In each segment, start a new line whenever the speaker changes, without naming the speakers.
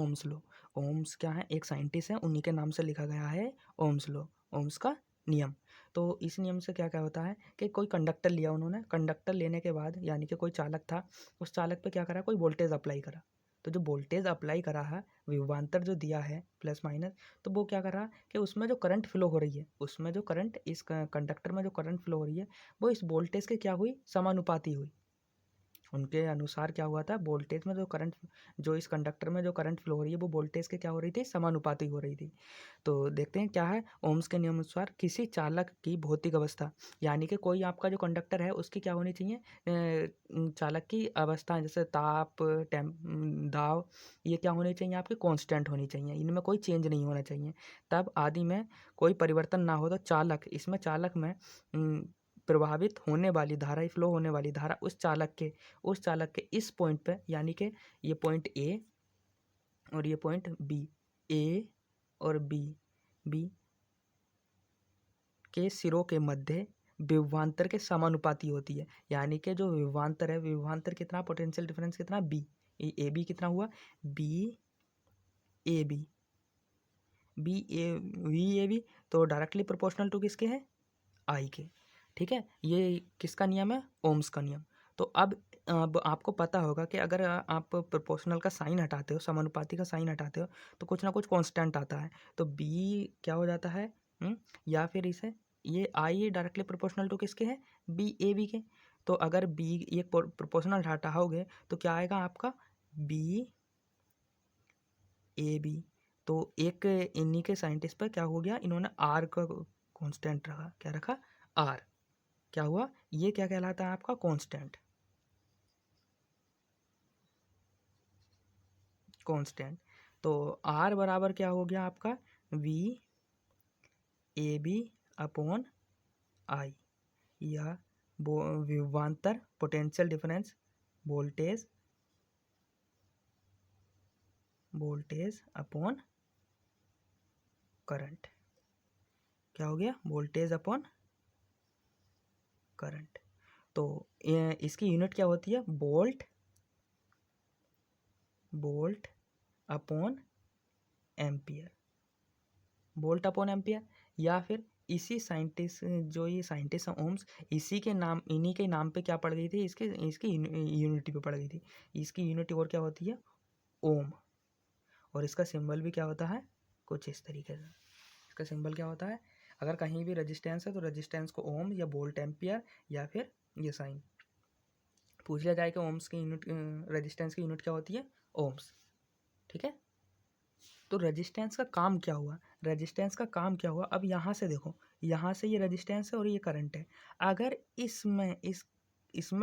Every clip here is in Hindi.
Ohm's law. ओम्स क्या है, एक साइंटिस्ट है, उन्हीं के नाम से लिखा गया है ओम्स लॉ, ओम्स का नियम। तो इस नियम से क्या क्या होता है कि कोई कंडक्टर लिया उन्होंने, कंडक्टर लेने के बाद यानी कि कोई चालक था, उस चालक पे क्या करा, कोई वोल्टेज अप्लाई करा। तो जो वोल्टेज अप्लाई करा है, विभवांतर जो दिया है प्लस माइनस, तो वो क्या कर रहा है कि उसमें जो करंट फ्लो हो रही है, उसमें जो करंट इस कंडक्टर में जो करंट फ्लो हो रही है वो इस वोल्टेज के क्या हुई, समानुपाती हुई। उनके अनुसार क्या हुआ था, वोल्टेज में जो करंट, जो इस कंडक्टर में जो करंट फ्लो हो रही है वो वोल्टेज के क्या हो रही थी, समानुपाती हो रही थी। तो देखते हैं क्या है, ओम्स के नियम अनुसार किसी चालक की भौतिक अवस्था, यानी कि कोई आपका जो कंडक्टर है उसकी क्या होनी चाहिए, चालक की अवस्था, जैसे ताप, दाब, ये क्या होनी चाहिए आपकी, कांस्टेंट होनी चाहिए, इनमें कोई चेंज नहीं होना चाहिए। तब आदि में कोई परिवर्तन ना हो तो चालक, इसमें चालक में प्रभावित होने वाली धारा, फ्लो होने वाली धारा उस चालक के इस पॉइंट पे, यानी कि ये पॉइंट ए और ये पॉइंट बी, ए और बी के सिरों के मध्य विभवांतर के समानुपाती होती है। यानी कि जो विभवांतर है, विभवांतर कितना, पोटेंशियल डिफरेंस कितना, बी, ए बी कितना हुआ, B A B, V A B, तो डायरेक्टली प्रोपोर्शनल टू किसके है, आई के। ठीक है, ये किसका नियम है, ओम्स का नियम। तो अब आपको पता होगा कि अगर आप प्रोपोर्शनल का साइन हटाते हो, समानुपाती का साइन हटाते हो, तो कुछ ना कुछ कांस्टेंट आता है। तो बी क्या हो जाता है, या फिर इसे, ये आई डायरेक्टली प्रोपोर्शनल टू किसके है, बी ए बी के। तो अगर बी ये प्रोपोर्शनल हटाओगे तो क्या आएगा आपका, बी ए बी। तो एक इन्हीं के साइंटिस्ट पर क्या हो गया, इन्होंने आर का कांस्टेंट रखा, क्या रखा, आर। क्या हुआ, ये क्या कहलाता है आपका, कांस्टेंट, कांस्टेंट। तो आर बराबर क्या हो गया आपका, V A B upon I, या विभवांतर, potential difference, voltage, voltage upon current. क्या हो गया, वोल्टेज अपॉन करंट। तो इसकी यूनिट क्या होती है, volt, volt upon ampere, volt upon ampere. या फिर इसी साइंटिस्ट, जो ये साइंटिस्ट हैं ओम्स, इसी के नाम, इन्हीं के नाम पे क्या पड़ गई थी, इसके इसकी यूनिटी पे पड़ गई थी। इसकी यूनिटी और क्या होती है, ओम। और इसका सिंबल भी क्या होता है, कुछ इस तरीके से। इसका सिंबल क्या होता है, अगर कहीं भी रेजिस्टेंस है तो रेजिस्टेंस को ओम या वोल्ट एम्पियर, या फिर ये साइन पूछ लिया जाए कि ओम्स की यूनिट, रेजिस्टेंस की यूनिट क्या होती है, ओम्स। ठीक है, तो रेजिस्टेंस का काम क्या हुआ, रेजिस्टेंस का काम क्या हुआ, अब यहाँ से देखो, यहाँ से ये रेजिस्टेंस है और ये करंट है। अगर इसमें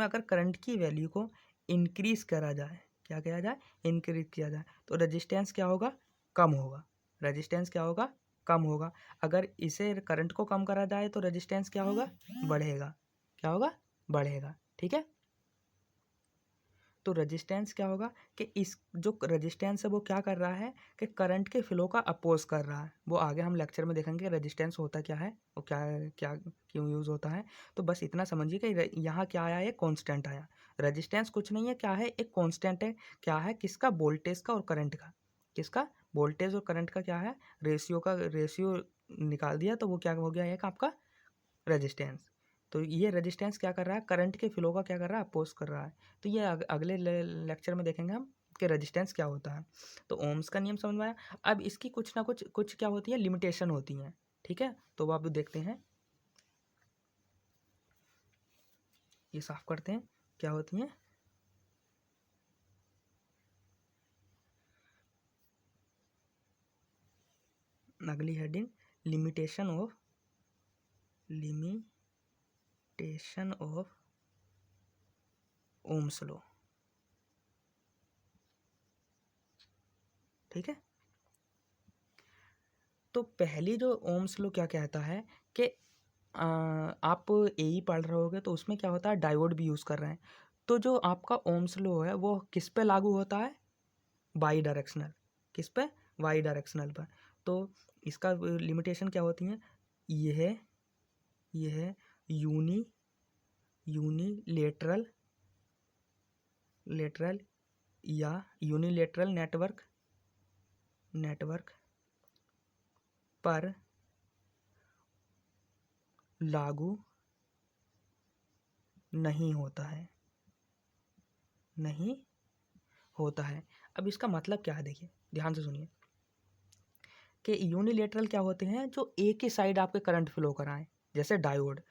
अगर करंट की वैल्यू को इंक्रीज करा जाए, क्या किया जाए, इंक्रीज किया जाए, तो रेजिस्टेंस क्या होगा, कम होगा। रेजिस्टेंस क्या होगा, कम होगा। अगर इसे करंट को कम करा जाए तो रेजिस्टेंस क्या होगा, बढ़ेगा। क्या होगा, बढ़ेगा। ठीक है, तो रेजिस्टेंस क्या होगा कि इस जो रेजिस्टेंस है वो क्या कर रहा है कि करंट के फ्लो का अपोज कर रहा है। वो आगे हम लेक्चर में देखेंगे रेजिस्टेंस होता क्या है, वो क्या क्या क्यों यूज़ होता है। तो बस इतना समझिए कि यहाँ क्या आया, एक कांस्टेंट आया। रेजिस्टेंस कुछ नहीं है, क्या है, एक कांस्टेंट है। क्या है, किसका, वोल्टेज का और करंट का। किसका, वोल्टेज और करंट का क्या है, रेशियो निकाल दिया, तो वो क्या हो गया, एक आपका रेजिस्टेंस। तो ये रेजिस्टेंस क्या कर रहा है, करंट के फ्लो का क्या कर रहा है, अपोज कर रहा है। तो ये अगले लेक्चर में देखेंगे हम कि रेजिस्टेंस क्या होता है। तो ओम्स का नियम समझ में आया। अब इसकी कुछ ना कुछ क्या होती है, लिमिटेशन होती हैं। ठीक है, तो वो आप देखते हैं, ये साफ करते हैं क्या होती हैं। अगली heading, limitation of Ohm's law. ठीक है, तो पहली जो ओम्स लॉ क्या कहता है कि आप ए पढ़ रहे होगे तो उसमें क्या होता है, डायोड भी यूज़ कर रहे हैं। तो जो आपका ओम्स लॉ है वो किस पे लागू होता है, बाई डायरेक्शनल। किस पे, वाई डायरेक्शनल पर। तो इसका लिमिटेशन क्या होती है, यह यूनिलेटरल या यूनिलेटरल नेटवर्क नेटवर्क पर लागू नहीं होता है, नहीं होता है। अब इसका मतलब क्या है, देखिए ध्यान से सुनिए कि यूनिलेटरल क्या होते हैं, जो एक ही साइड आपके करंट फ्लो कराएं, जैसे डायोड।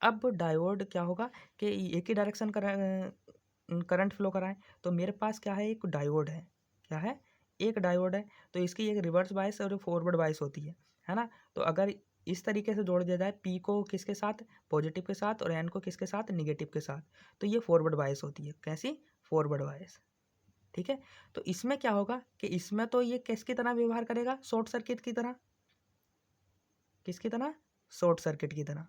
अब डायोड क्या होगा कि एक ही डायरेक्शन करंट फ्लो कराएं, तो मेरे पास क्या है, एक डायोड है, क्या है, एक डायोड है, तो इसकी एक रिवर्स बायस और फॉरवर्ड बायस होती है ना। तो अगर इस तरीके से जोड़ दिया जाए, पी को किसके साथ, पॉजिटिव के साथ, और एन को किसके साथ, निगेटिव के साथ, तो ये फॉरवर्ड बायस होती है। कैसी, फॉरवर्ड बायस, ठीक है। तो इसमें क्या होगा कि इसमें तो ये किसकी तरह व्यवहार करेगा, शॉर्ट सर्किट की तरह, किसकी तरह, शॉर्ट सर्किट की तरह,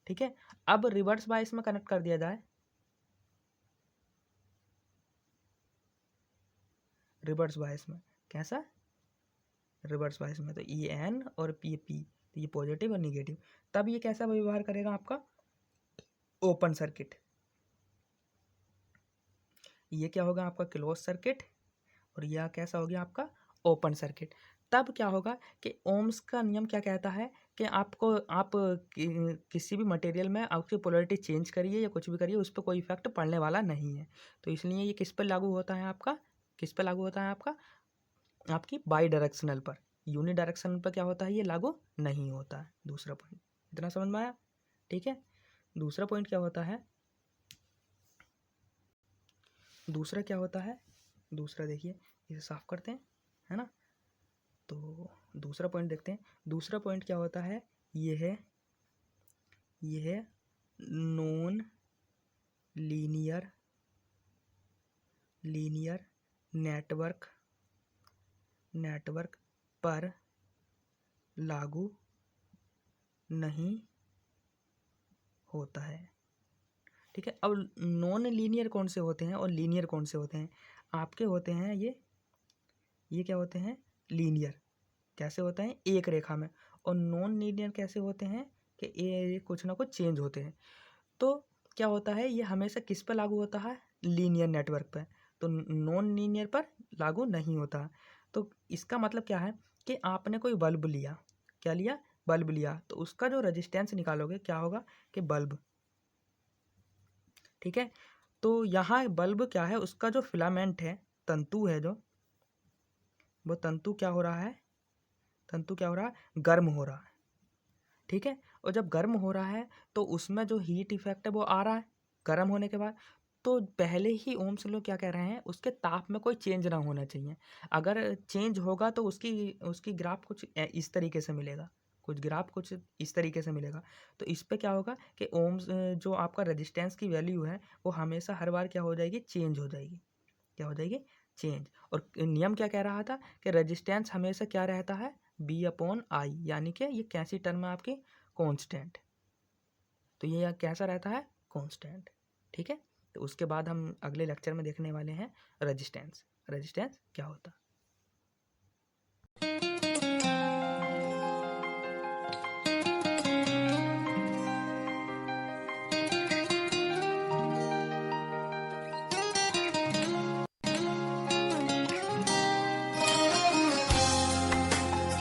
ठीक है। अब रिवर्स बायस में कनेक्ट कर दिया जाए, रिवर्स बायस में कैसा, रिवर्स बायस में तो ये एन और पी पी, तो ये पॉजिटिव और निगेटिव, तब ये कैसा व्यवहार करेगा आपका, ओपन सर्किट। ये क्या होगा आपका, क्लोज सर्किट, और यह कैसा हो गया आपका, ओपन सर्किट। तब क्या होगा कि ओम्स का नियम क्या कहता है कि आपको, आप किसी भी मटेरियल में आपकी पोलैरिटी चेंज करिए या कुछ भी करिए, उस पर कोई इफेक्ट पड़ने वाला नहीं है। तो इसलिए ये किस पर लागू होता है आपका, किस पर लागू होता है आपका, आपकी बाई डायरेक्शनल पर। यूनि डायरेक्शनल पर क्या होता है, ये लागू नहीं होता है। दूसरा पॉइंट इतना समझ में आया, ठीक है। दूसरा पॉइंट क्या होता है, दूसरा क्या होता है, दूसरा देखिए, इसे साफ करते हैं, है ना। तो दूसरा पॉइंट देखते हैं, दूसरा पॉइंट क्या होता है, ये है नॉन लीनियर नेटवर्क पर लागू नहीं होता है, ठीक है। अब नॉन लीनियर कौन से होते हैं और लीनियर कौन से होते हैं, आपके होते हैं ये क्या होते हैं, लीनियर, कैसे होते हैं, एक रेखा में, और नॉन लीनियर कैसे होते हैं कि ये कुछ ना कुछ चेंज होते हैं। तो क्या होता है, ये हमेशा किस पर लागू होता है, लीनियर नेटवर्क पर, तो नॉन लीनियर पर लागू नहीं होता। तो इसका मतलब क्या है कि आपने कोई बल्ब लिया, क्या लिया, बल्ब लिया, तो उसका जो रेजिस्टेंस निकालोगे क्या होगा कि बल्ब, ठीक है। तो यहाँ बल्ब क्या है, उसका जो फिलामेंट है, तंतु है जो, वो तंतु क्या हो रहा है, तंतु क्या हो रहा है, गर्म हो रहा है, ठीक है। और जब गर्म हो रहा है तो उसमें जो हीट इफेक्ट है वो आ रहा है गर्म होने के बाद। तो पहले ही ओम्स लॉ क्या कह रहे हैं, उसके ताप में कोई चेंज ना होना चाहिए। अगर चेंज होगा तो उसकी उसकी ग्राफ कुछ इस तरीके से मिलेगा, कुछ ग्राफ कुछ इस तरीके से मिलेगा। तो इस पे क्या होगा कि ओम्स जो आपका रेजिस्टेंस की वैल्यू है वो हमेशा हर बार क्या हो जाएगी, चेंज हो जाएगी, क्या हो जाएगी, चेंज। और नियम क्या कह रहा था कि रेजिस्टेंस हमेशा क्या रहता है, बी अपॉन आई, यानी कि ये कैसी टर्म है आपकी, कांस्टेंट। तो ये कैसा रहता है, कांस्टेंट, ठीक है। तो उसके बाद हम अगले लेक्चर में देखने वाले हैं रेजिस्टेंस, रेजिस्टेंस क्या होता है।